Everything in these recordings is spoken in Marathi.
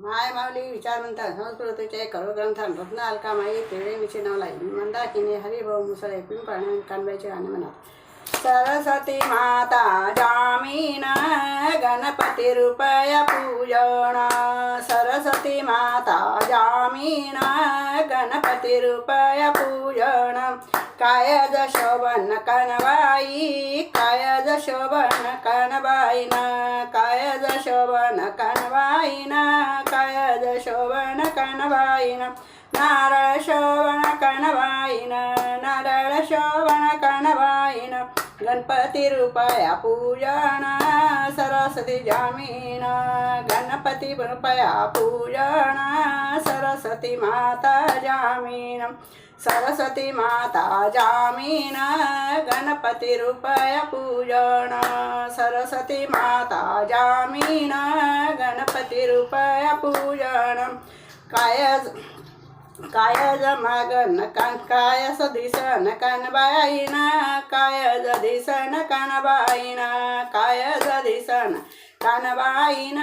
माय माऊली विचार म्हणतात संस्कृतीचे कळग्रंथान रत्न अलका माई तेळे विचे नावलाई मंदाकिनी हरिभाऊ मुसळे पिंपळ कानबाईचे गाणे म्हणा। सरस्वती माता जामीन गणपती रुपया पूजन। सरस्वती माता जामीन गणपती रुपया पूजन। कायज शोभन कनबाई कायज शोभन कनबाईन कायज शोभन कनबाईन कायज शोभन कनबाईन नारळ शोभन कनबाईन नारळ शोभन कनबाईन गणपती रुपया पूजन। सरस्वती जामीन गणपती रुपया पूजन। सरस्वती माता जामीन सरस्वती माता जामीन गणपती रुपया पूजन। सरस्वती माता जामीन गणपती रुपया पूजन। कायज मागन कायस दिसन कनबाईन कायज दिसन कनबाईन कायज दिसन कनबाईन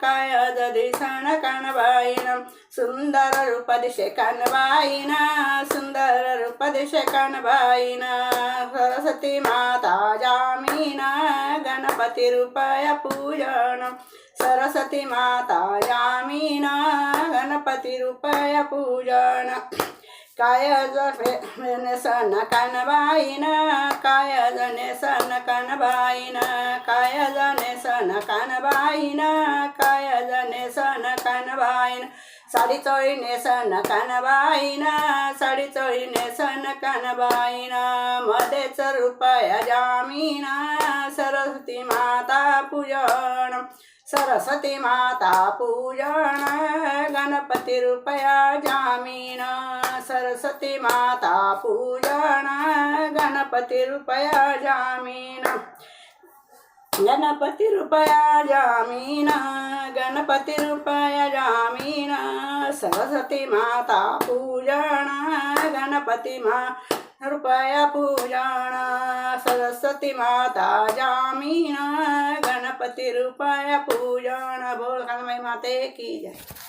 कायज दिसन कनबाईन सुंदर रूप दिशे कनबाईन सुंदर रूप दिशे कनबाईन। सरस्वती माता जामीन गणपती रुपया पूजन। सरस्वती माता जामीन गणपती रुपया पूजन। कायज नेसन कनबाईन कायज नेसन कनबाईन कायज नेसन कनबाईन कायज नेसन कनबाईन साडी चोळी नेसन कनबाईन साडी चोळी नेसन कनबाईन मध्येच रुपया जामीन। सरस्वती माता पूजन सरस्वती माता पूजन गणपती रुपया जामीन। सरस्वती माता पूजन गणपती रुपया जामीन गणपती रुपया जामीन गणपती रुपया जामीन। सरस्वती माता पूजन गणपती रुपया पूजन। सरस्वती माता जामीन गणपती रुपया पूजन। बोल कानबाई माते की जय।